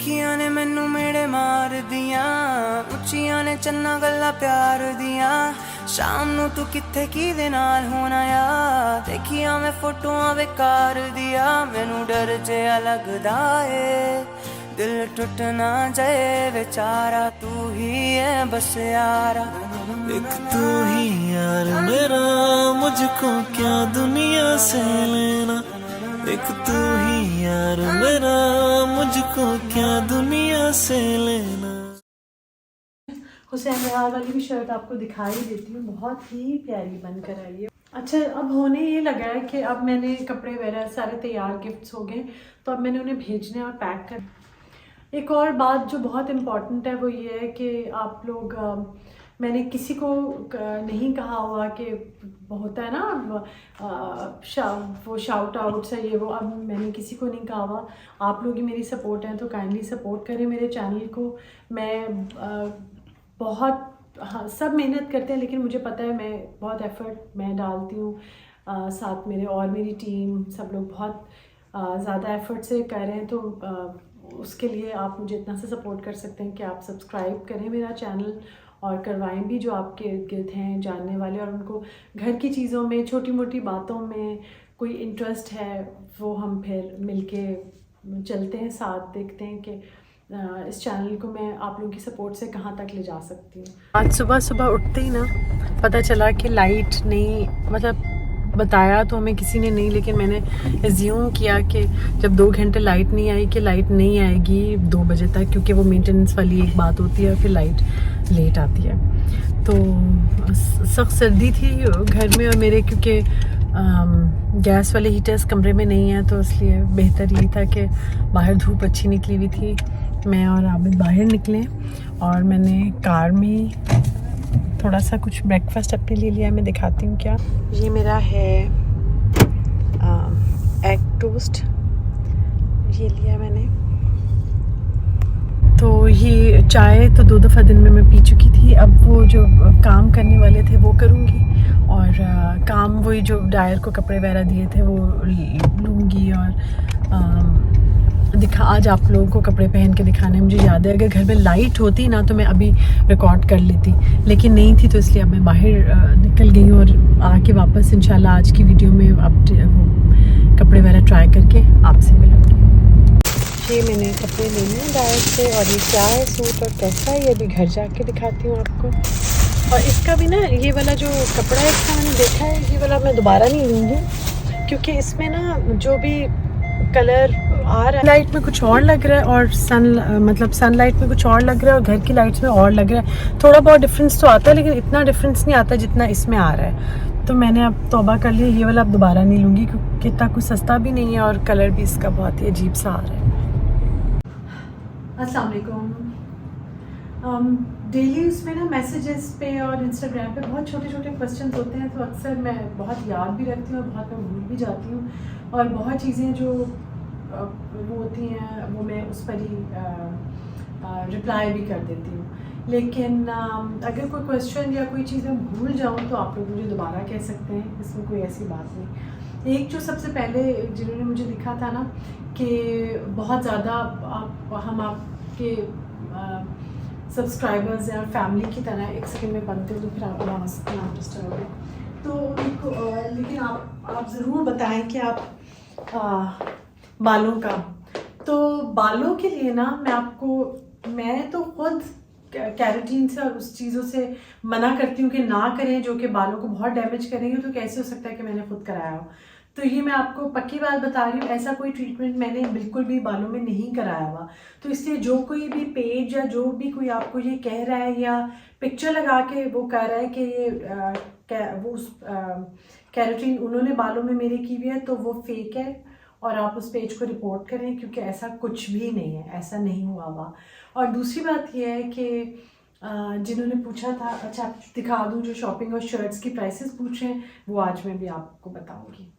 अखियां ने मैनू मेड़े मार दिया, उच्चियां ने चन्ना गल्ला प्यार दिया। शाम नू तू किथे किदे नाल होना या, देखिया मैं फोटोआं बेकार दिया। मैनू डर जिहा लगदा ए दिल टुट ना जाए बेचारा, तू ही है बस यारा। एक तू ही यार मेरा, मुझको क्या दुनिया से लेना। एक तू ही यार मेरा, मुझको क्या दुनिया से लेना। हुसैन निहाल वाली भी शर्ट आपको दिखाई देती हूँ, बहुत ही प्यारी बनकर आई है। अच्छा, अब होने ये लगा है कि अब मैंने कपड़े वगैरह सारे तैयार, गिफ्ट्स हो गए, तो अब मैंने उन्हें भेजने और पैक कर। एक और बात जो बहुत इम्पॉर्टेंट है वो ये है कि आप लोग मैंने किसी को नहीं कहा हुआ कि होता है ना वो शाउट आउट्स है ये वो, अब मैंने किसी को नहीं कहा हुआ। आप लोग ही मेरी सपोर्ट है तो काइंडली सपोर्ट करें मेरे चैनल को। मैं बहुत सब मेहनत करते हैं, लेकिन मुझे पता है मैं बहुत एफ़र्ट मैं डालती हूँ, साथ मेरे और मेरी टीम सब लोग बहुत ज़्यादा एफ़र्ट से कर रहे हैं। तो उसके लिए आप मुझे इतना सा सपोर्ट कर सकते हैं कि आप सब्सक्राइब करें मेरा चैनल और करवाएं भी जो आपके इर्द गिर्द हैं जानने वाले, और उनको घर की चीज़ों में, छोटी मोटी बातों में कोई इंटरेस्ट है, वो हम फिर मिलके चलते हैं साथ, देखते हैं कि इस चैनल को मैं आप लोगों की सपोर्ट से कहाँ तक ले जा सकती हूँ। आज सुबह सुबह उठते ही ना पता चला कि लाइट नहीं, मतलब बताया तो हमें किसी ने नहीं, लेकिन मैंने एज्यूम किया कि जब 2 घंटे लाइट नहीं आई कि लाइट नहीं आएगी 2 बजे तक, क्योंकि वो मेंटेनेंस वाली एक बात होती है, फिर लाइट लेट आती है। तो सख्त सर्दी थी घर में, और मेरे क्योंकि गैस वाले हीटर्स कमरे में नहीं है, तो इसलिए बेहतर यही था कि बाहर धूप अच्छी निकली हुई थी, मैं और आबिद बाहर निकले, और मैंने कार में थोड़ा सा कुछ ब्रेकफास्ट अपने लिए लिया। मैं दिखाती हूँ क्या। ये मेरा है एग टोस्ट, ये लिया मैंने। तो ये चाय तो 2 दफ़ा दिन में मैं पी चुकी थी। अब वो जो काम करने वाले थे वो करूँगी, और काम वही जो डायर को कपड़े वगैरह दिए थे वो लूँगी, और आज आप लोगों को कपड़े पहन के दिखाने। मुझे याद है अगर घर में लाइट होती ना तो मैं अभी रिकॉर्ड कर लेती, लेकिन नहीं थी, तो इसलिए अब मैं बाहर निकल गई हूँ, और आके वापस इंशाल्लाह आज की वीडियो में वो कपड़े वगैरह ट्राई करके आपसे मिलूँगी। ये मैंने कपड़े ले लिए डायर से, और ये क्या है सूट और कैसा है ये अभी घर जाके दिखाती हूँ आपको। और इसका भी ना ये वाला जो कपड़ा है इसका मैंने देखा है, ये वाला मैं दोबारा नहीं लूँगी, क्योंकि इसमें ना जो भी कलर आ रहा है, लाइट में कुछ और लग रहा है, और सनलाइट में कुछ और लग रहा है, और घर की लाइट्स में और लग रहा है। थोड़ा बहुत डिफरेंस तो आता है, लेकिन इतना डिफरेंस नहीं आता जितना इसमें आ रहा है। तो मैंने अब तौबा कर लिया, ये वाला अब दोबारा नहीं लूँगी, क्योंकि इतना कुछ सस्ता भी नहीं है, और कलर भी इसका बहुत ही अजीब सा आ रहा है। अस्सलाम वालेकुम। डेली उसमें ना मैसेजेस पे और इंस्टाग्राम पे बहुत छोटे छोटे क्वेश्चंस होते हैं, तो अक्सर मैं बहुत याद भी रखती हूँ और बहुत मैं भूल भी जाती हूँ, और बहुत चीज़ें जो वो होती हैं वो मैं उस पर ही रिप्लाई भी कर देती हूँ। लेकिन अगर कोई क्वेश्चन या कोई चीज़ मैं भूल जाऊँ तो आप लोग मुझे दोबारा कह सकते हैं, इसमें कोई ऐसी बात नहीं। एक जो सबसे पहले जिन्होंने मुझे लिखा था ना कि बहुत ज़्यादा हम आपके सब्सक्राइबर्स हैं और फैमिली की तरह, एक सेकंड में बनते हो तो फिर आप नाम डिस्टर्ब है, तो लेकिन आप ज़रूर बताएं कि आप बालों का, तो बालों के लिए ना मैं तो खुद कैरेटीन से और उस चीज़ों से मना करती हूँ कि ना करें जो कि बालों को बहुत डैमेज करेंगे। तो कैसे हो सकता है कि मैंने खुद कराया हो? तो ये मैं आपको पक्की बात बता रही हूँ, ऐसा कोई ट्रीटमेंट मैंने बिल्कुल भी बालों में नहीं कराया हुआ। तो इसलिए जो कोई भी पेज या जो भी कोई आपको ये कह रहा है या पिक्चर लगा के वो कह रहा है कि ये कैरेटीन उन्होंने बालों में मेरे की हुई है, तो वो फेक है, और आप उस पेज को रिपोर्ट करें, क्योंकि ऐसा कुछ भी नहीं है, ऐसा नहीं हुआ हुआ। और दूसरी बात यह है कि जिन्होंने पूछा था, अच्छा आप दिखा दूँ, जो शॉपिंग और शर्ट्स की प्राइसेस पूछ रहे हैं वो आज मैं भी आपको बताऊंगी।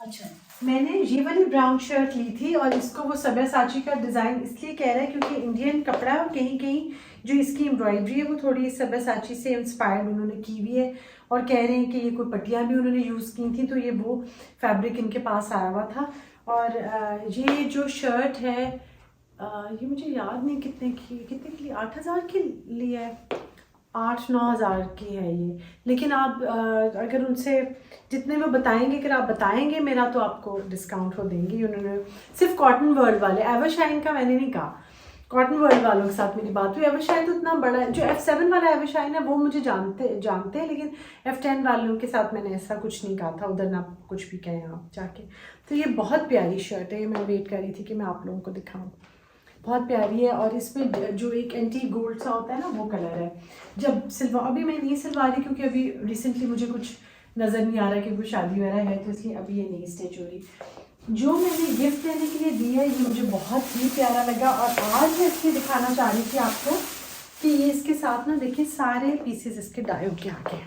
अच्छा, मैंने ये वाली ब्राउन शर्ट ली थी, और इसको वो सब्यासाची का डिज़ाइन इसलिए कह रहा है क्योंकि इंडियन कपड़ा है, और कहीं कहीं जो इसकी एम्ब्रॉयडरी है वो थोड़ी सब्यासाची से इंस्पायर्ड उन्होंने की हुई है, और कह रहे हैं कि ये कोई पट्टियाँ भी उन्होंने यूज़ की थी, तो ये वो फैब्रिक इनके पास आया हुआ था। और ये जो शर्ट है ये मुझे याद नहीं कितने की ली, 8,000 की ली है, 8-9 हज़ार की है ये। लेकिन आप अगर उनसे जितने वो बताएंगे, अगर आप बताएंगे मेरा, तो आपको डिस्काउंट वो देंगी। उन्होंने सिर्फ कॉटन वर्ल्ड वाले, एवरशाइन का मैंने नहीं कहा, कॉटन वर्ल्ड वालों के साथ मेरी बात हुई। एवरशाइन तो इतना बड़ा है, जो F7 वाला एवरशाइन है वो मुझे जानते हैं, लेकिन F10 वालों के साथ मैंने ऐसा कुछ नहीं कहा था, उधर ना कुछ भी कहें आप जाके। तो ये बहुत प्यारी शर्ट है, मैं वेट कर रही थी कि मैं आप लोगों को दिखाऊं। बहुत प्यारी है, और इसमें जो एक एंटी गोल्ड सा होता है ना, वो कलर है। जब सिलवा, अभी मैं नहीं सिलवा रही क्योंकि अभी रिसेंटली मुझे कुछ नज़र नहीं आ रहा कि कोई शादी वगैरह है, तो इसलिए अभी ये नहीं स्टिच हो रही। जो मैंने गिफ्ट देने के लिए दी है, ये मुझे बहुत ही प्यारा लगा, और आज मैं इसलिए दिखाना चाह रही थी आपको कि ये इसके साथ ना, देखिए सारे पीसेस इसके डाई के आगे,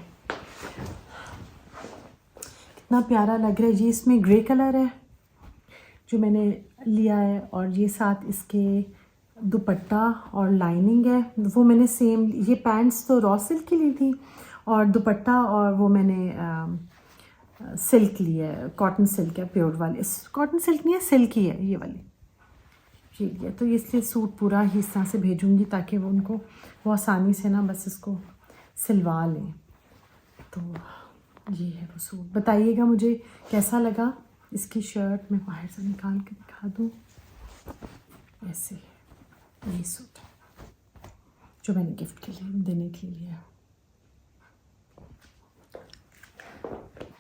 कितना प्यारा लग रहा है। ये इसमें ग्रे कलर है जो मैंने लिया है, और ये साथ इसके दुपट्टा और लाइनिंग है, वो मैंने सेम, ये पैंट्स तो रॉ सिल्क की ली थी, और दुपट्टा और वो मैंने सिल्क ली है, कॉटन सिल्क है प्योर वाली, कॉटन सिल्क नहीं है, सिल्क ही है ये वाली, ये लिया। तो इसलिए सूट पूरा ही इस तरह से भेजूँगी ताकि वो उनको वो आसानी से ना बस इसको सिलवा लें। तो ये है वो सूट, बताइएगा मुझे कैसा लगा। इसकी शर्ट मैं बाहर से निकाल के दिखा दूँ, ऐसे ये सूट जो मैंने गिफ्ट के लिए देने के लिए।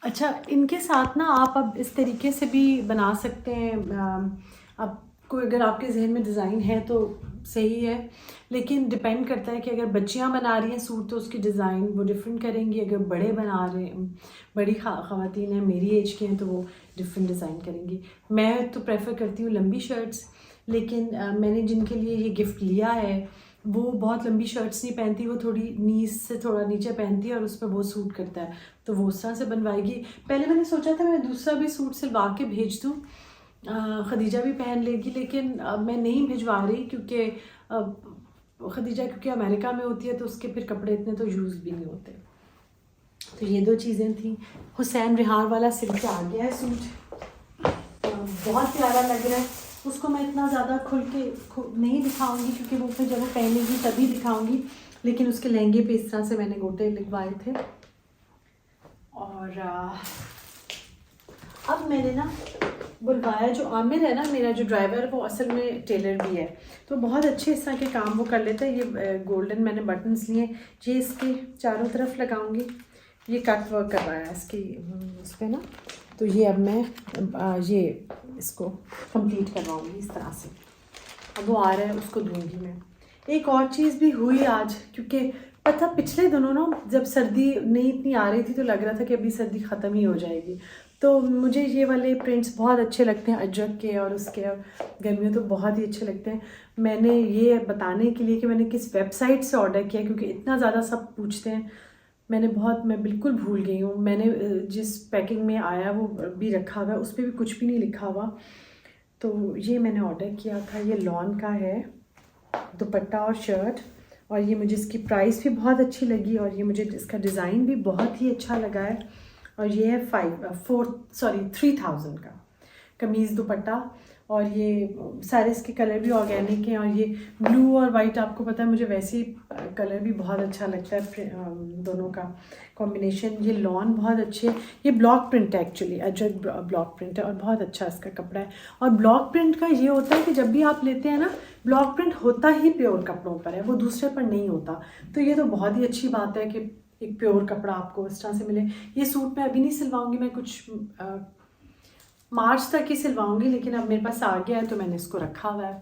अच्छा, इनके साथ ना आप अब इस तरीके से भी बना सकते हैं। अब कोई अगर आपके जहन में डिज़ाइन है तो सही है, लेकिन डिपेंड करता है कि अगर बच्चियां बना रही हैं सूट तो उसकी डिज़ाइन वो डिफरेंट करेंगी, अगर बड़े बना रहे हैं, बड़ी ख़वातीन हैं, मेरी एज की हैं, तो वो डिफरेंट डिज़ाइन करेंगी। मैं तो प्रेफर करती हूँ लंबी शर्ट्स, लेकिन मैंने जिनके लिए ये गिफ्ट लिया है वो बहुत लंबी शर्ट्स नहीं पहनती, वो थोड़ी नीज से थोड़ा नीचे पहनती है और उस पर बहुत सूट करता है, तो वो उस तरह से बनवाएगी। पहले मैंने सोचा था मैं दूसरा भी सूट सिलवा के भेज दूँ, खदीजा भी पहन लेगी, लेकिन अब मैं नहीं भिजवा रही क्योंकि खदीजा क्योंकि अमेरिका में होती है तो उसके फिर कपड़े इतने तो यूज़ भी नहीं होते। तो ये दो चीज़ें थी। हुसैन रिहार वाला सिल के आ गया है सूट, बहुत प्यारा लग रहा है। उसको मैं इतना ज़्यादा खुल के नहीं दिखाऊंगी क्योंकि वो फिर जब वो पहनेगी तभी दिखाऊंगी, लेकिन उसके लहंगे पे इस तरह से मैंने गोटे लगवाए थे। और अब मैंने ना बुलवाया, जो आमिर है ना मेरा जो ड्राइवर, वो असल में टेलर भी है, तो बहुत अच्छे इस तरह के काम वो कर लेता है। ये गोल्डन मैंने बटन्स लिए, ये इसके चारों तरफ लगाऊंगी, ये कट वर्क करवाया है इसकी उस पर ना, तो ये अब मैं ये इसको कंप्लीट करवाऊंगी इस तरह से। अब वो आ रहा है, उसको दूंगी मैं। एक और चीज़ भी हुई आज, क्योंकि पता पिछले दिनों ना जब सर्दी नहीं इतनी आ रही थी तो लग रहा था कि अभी सर्दी ख़त्म ही हो जाएगी, तो मुझे ये वाले प्रिंट्स बहुत अच्छे लगते हैं अजरक के, और उसके गर्मियों तो बहुत ही अच्छे लगते हैं। मैंने ये बताने के लिए कि मैंने किस वेबसाइट से ऑर्डर किया, क्योंकि इतना ज़्यादा सब पूछते हैं, मैं बिल्कुल भूल गई हूँ। मैंने जिस पैकिंग में आया वो भी रखा हुआ है, उस पर भी कुछ भी नहीं लिखा हुआ। तो ये मैंने ऑर्डर किया था, ये लॉन का है दुपट्टा और शर्ट, और ये मुझे इसकी प्राइस भी बहुत अच्छी लगी, और ये मुझे इसका डिज़ाइन भी बहुत ही अच्छा लगा है। और ये है 3000 का कमीज़ दुपट्टा, और ये सारे इसके कलर भी ऑर्गेनिक हैं, और ये ब्लू और वाइट आपको पता है मुझे वैसे ही कलर भी बहुत अच्छा लगता है, दोनों का कॉम्बिनेशन। ये लॉन बहुत अच्छी है, ये ब्लॉक प्रिंट है एक्चुअली, अजरक ब्लॉक प्रिंट है, और बहुत अच्छा इसका कपड़ा है। और ब्लॉक प्रिंट का ये होता है कि जब भी आप लेते हैं ना, ब्लॉक प्रिंट होता ही प्योर कपड़ों पर है, वो दूसरे पर नहीं होता, तो ये तो बहुत ही अच्छी बात है कि एक प्योर कपड़ा आपको इस तरह से मिले। ये सूट मैं अभी नहीं सिलवाऊंगी, मैं कुछ मार्च तक ही सिलवाऊंगी, लेकिन अब मेरे पास आ गया है तो मैंने इसको रखा हुआ है।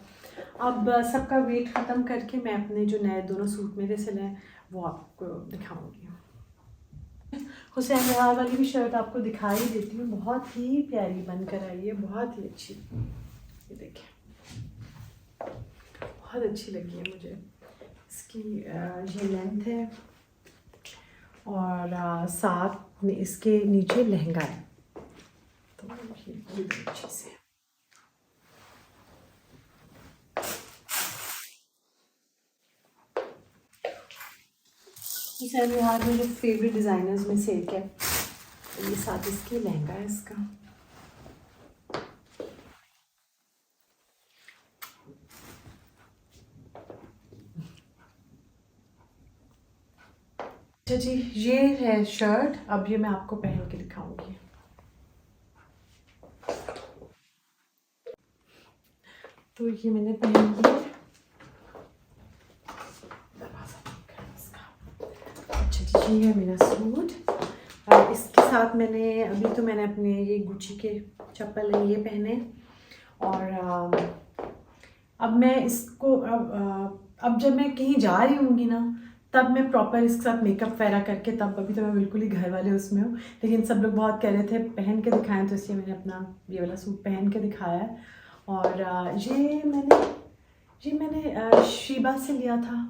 अब सबका वेट ख़त्म करके मैं अपने जो नए दोनों सूट मेरे सिले हैं वो आपको दिखाऊंगी। हुसैन रिहार वाली भी शर्ट आपको दिखा ही देती हूँ, बहुत ही प्यारी बनकर आई है, बहुत ही अच्छी। ये देखिए बहुत अच्छी लगी है मुझे। इसकी ये लेंथ है, और साथ में इसके नीचे लहंगा है, तो ये चीज़ है। हुसैन रिहार मेरे फेवरेट डिज़ाइनर्स में से एक है। ये साथ इसके लहंगा है इसका, अच्छा जी, ये है शर्ट। अब ये मैं आपको पहन के दिखाऊंगी। तो ये मैंने पहन ली है। अच्छा जी, ये है मेरा सूट। और इसके साथ मैंने अपने ये गुच्ची के चप्पल है ये पहने। और अब मैं इसको अब जब मैं कहीं जा रही हूँगी ना, तब मैं प्रॉपर इसके साथ मेकअप वगैरह करके, तब अभी तो मैं बिल्कुल ही घर वाले उसमें हूँ, लेकिन सब लोग बहुत कह रहे थे पहन के दिखाएं, तो इसलिए मैंने अपना ये वाला सूट पहन के दिखाया है। और ये मैंने शीबा से लिया था।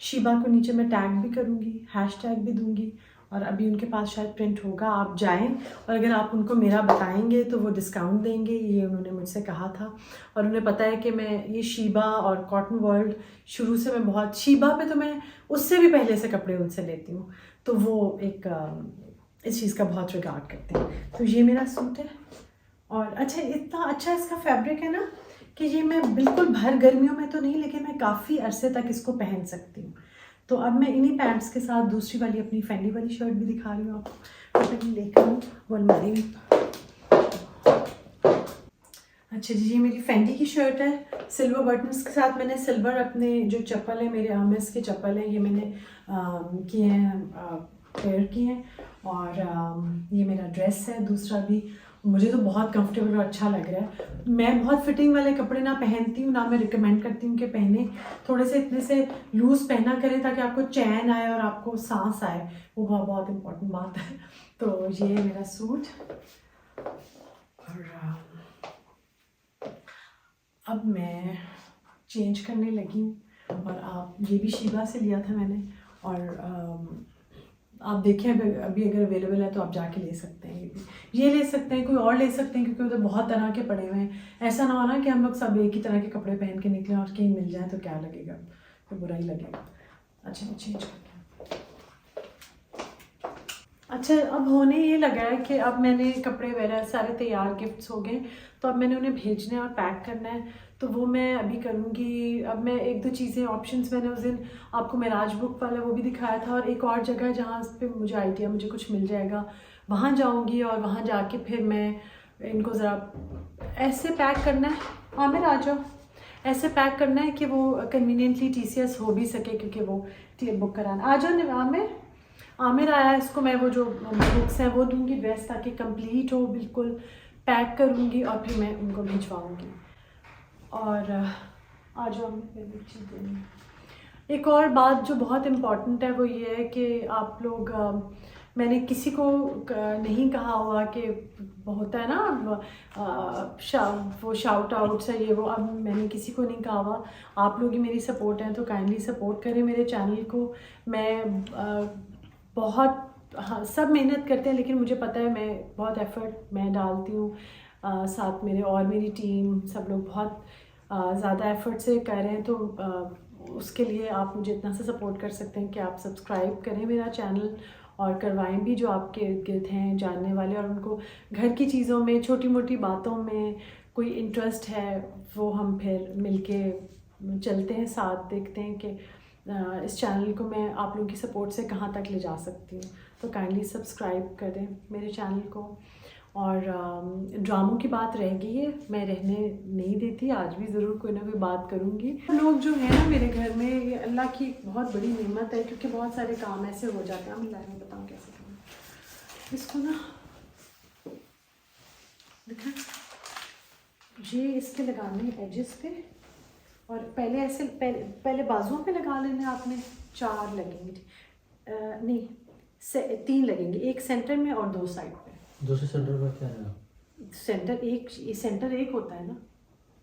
शीबा को नीचे मैं टैग भी करूँगी, हैशटैग भी दूँगी, और अभी उनके पास शायद प्रिंट होगा। आप जाएं और अगर आप उनको मेरा बताएंगे तो वो डिस्काउंट देंगे, ये उन्होंने मुझसे कहा था। और उन्हें पता है कि मैं ये शीबा और कॉटन वर्ल्ड शुरू से मैं बहुत, शीबा पे तो मैं उससे भी पहले से कपड़े उनसे लेती हूँ, तो वो एक इस चीज़ का बहुत रिगार्ड करते हैं। तो ये मेरा सूट है। और अच्छा, इतना अच्छा इसका फैब्रिक है ना कि ये मैं बिल्कुल भर गर्मियों में तो नहीं, लेकिन मैं काफ़ी अरसे तक इसको पहन सकती हूँ। तो अब मैं इन्हीं पैंट्स के साथ दूसरी वाली अपनी फेंडी वाली शर्ट भी दिखा रही हूँ आपको। तो लेकर हूँ वो अलमारी में। अच्छा जी, ये मेरी फेंडी की शर्ट है सिल्वर बटन्स के साथ। मैंने सिल्वर अपने जो चप्पल है, मेरे आर्मेस के चप्पल हैं, ये मैंने किए हैं, पेयर किए हैं। और ये मेरा ड्रेस है दूसरा भी। मुझे तो बहुत कंफर्टेबल और अच्छा लग रहा है। मैं बहुत फिटिंग वाले कपड़े ना पहनती हूँ, ना मैं रिकमेंड करती हूँ कि पहने। थोड़े से इतने से लूज़ पहना करें ताकि आपको चैन आए और आपको सांस आए, वो बहुत बहुत इम्पोर्टेंट बात है। तो ये है मेरा सूट। और अब मैं चेंज करने लगी हूँ। और आप, ये भी शीबा से लिया था मैंने। और आप देखें अभी अगर अवेलेबल है तो आप जाके ले सकते हैं। ये ले सकते हैं, कोई और ले सकते हैं, क्योंकि उधर बहुत तरह के पड़े हुए हैं। ऐसा ना हो ना कि हम लोग सब एक ही तरह के कपड़े पहन के निकलें और कहीं मिल जाए तो क्या लगेगा, तो बुरा ही लगेगा। अच्छा, मैं चेंज करती हूँ। अच्छा, अब होने ये लगा है कि अब मैंने कपड़े वगैरह सारे तैयार, गिफ्ट्स हो गए, तो अब मैंने उन्हें भेजना है और पैक करना है। तो वो मैं अभी करूँगी। अब मैं एक दो चीज़ें, ऑप्शंस मैंने उस दिन आपको मेराज बुक वाला वो भी दिखाया था, और एक और जगह जहाँ पे मुझे आइडिया, मुझे कुछ मिल जाएगा, वहाँ जाऊँगी। और वहाँ जाके फिर मैं इनको ज़रा ऐसे पैक करना है। आमिर आ जाओ। ऐसे पैक करना है कि वो कन्वीनियंटली TCS हो भी सके, क्योंकि वो बुक कराना। आ जाओ आमिर आया, इसको मैं वो जो बुक्स हैं वो दूंगी, ड्रेस, ताकि कंप्लीट हो, बिल्कुल पैक करूँगी और फिर मैं उनको भिजवाऊँगी। और आ जाओ, मैं चीज़ देनी। एक और बात जो बहुत इम्पॉर्टेंट है वो ये है कि आप लोग, मैंने किसी को नहीं कहा हुआ कि होता है ना वो शाउट आउट्स है ये वो, अब मैंने किसी को नहीं कहा हुआ। आप लोग ही मेरी सपोर्ट है, तो काइंडली सपोर्ट करें मेरे चैनल को। मैं हाँ, सब मेहनत करते हैं, लेकिन मुझे पता है मैं बहुत एफर्ट मैं डालती हूँ। साथ मेरे और मेरी टीम सब लोग बहुत ज़्यादा एफर्ट से कर रहे हैं। तो उसके लिए आप मुझे इतना सा सपोर्ट कर सकते हैं कि आप सब्सक्राइब करें मेरा चैनल, और करवाएं भी जो आपके इर्द गिर्द हैं जानने वाले, और उनको घर की चीज़ों में, छोटी मोटी बातों में कोई इंटरेस्ट है, वो हम फिर मिलके चलते हैं साथ, देखते हैं कि इस चैनल को मैं आप लोगों की सपोर्ट से कहाँ तक ले जा सकती हूँ। तो काइंडली सब्सक्राइब करें मेरे चैनल को। और ड्रामों की बात रह गई है, मैं रहने नहीं देती, आज भी ज़रूर कोई ना कोई बात करूँगी। लोग जो हैं ना मेरे घर में, ये अल्लाह की बहुत बड़ी नेमत है, क्योंकि बहुत सारे काम ऐसे हो जाते हैं। मैं बताऊँ कैसे करूँ इसको ना, देखा ये इसके लगाने एजेस पे, और पहले ऐसे पहले बाजुओं पे लगा लेना आपने। 4 लगेंगे, नहीं 3 लगेंगे, एक सेंटर में और 2 साइड पे। दूसरे सेंटर का क्या है? सेंटर एक होता है ना,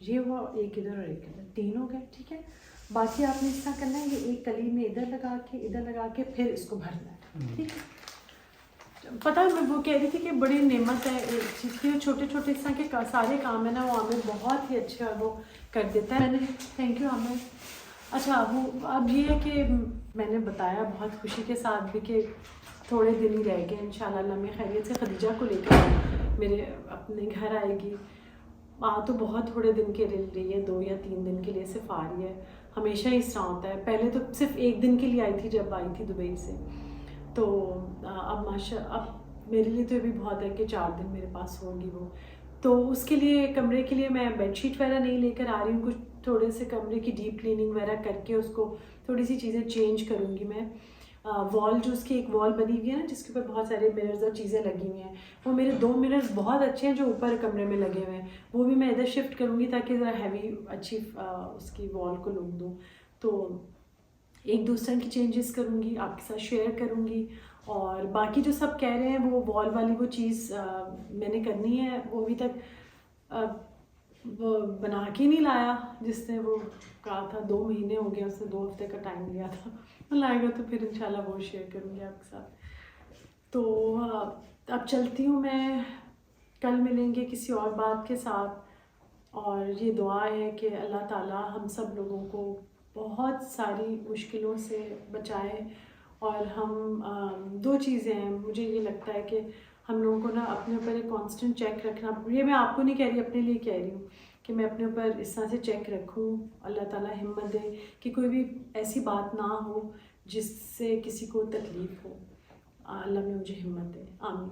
ये हुआ एक इधर और एक इधर, 3 हो गए, ठीक है। बाकी आपने इस तरह करना है, ये एक कली में इधर लगा के फिर इसको भरना है, ठीक है। पता है, मैं वो कह रही थी कि बड़ी नेमत है जिसके छोटे छोटे इस तरह के सारे काम है ना, वो आमिर बहुत ही अच्छे और वो कर देता है। मैंने, थैंक यू आमिर। अच्छा, वो अब ये है कि मैंने बताया बहुत खुशी के साथ भी कि थोड़े दिन ही रह गए, इंशाल्लाह अल्लाह में खैरियत से खदीजा को लेकर मेरे अपने घर आएगी। तो बहुत थोड़े दिन के लिए रही है, 2 या 3 दिन के लिए सिर्फ आ रही है। हमेशा ही इस तरह होता है। पहले तो सिर्फ 1 दिन के लिए आई थी जब आई थी दुबई से, तो अब अब मेरे लिए तो ये भी बहुत है कि 4 दिन मेरे पास होगी वो। तो उसके लिए कमरे के लिए मैं बेडशीट वगैरह नहीं लेकर आ रही हूँ, कुछ थोड़े से कमरे की डीप क्लीनिंग वगैरह करके उसको थोड़ी सी चीज़ें चेंज करूँगी मैं। वॉल जो उसकी एक वॉल बनी हुई है ना, जिसके ऊपर बहुत सारे मिरर्स और चीज़ें लगी हुई हैं, वो मेरे 2 मिरर्स बहुत अच्छे हैं जो ऊपर कमरे में लगे हुए हैं, वो भी मैं इधर शिफ्ट करूँगी ताकि ज़रा हैवी अच्छी उसकी वॉल को लुक दूँ। तो एक दूसरे की चेंजेस करूँगी, आपके साथ शेयर करूँगी। और बाकी जो सब कह रहे हैं वो वॉल वाली वो चीज़ मैंने करनी है, वो अभी तक वो बना के नहीं लाया जिसने वो कहा था। 2 महीने हो गए, उसने 2 हफ्ते का टाइम लिया था। लाएगा तो फिर इंशाल्लाह वो शेयर करूँगी आपके साथ। तो अब चलती हूँ मैं, कल मिलेंगे किसी और बात के साथ। और ये दुआ है कि अल्लाह ताला हम सब लोगों को बहुत सारी मुश्किलों से बचाए। और हम 2 चीज़ें हैं, मुझे ये लगता है कि हम लोगों को ना अपने ऊपर एक कांस्टेंट चेक रखना, ये मैं आपको नहीं कह रही, अपने लिए कह रही हूँ कि मैं अपने ऊपर इस तरह से चेक रखूँ। अल्लाह ताला हिम्मत दे कि कोई भी ऐसी बात ना हो जिससे किसी को तकलीफ़ हो। अल्लाह में मुझे हिम्मत दे, आमीन।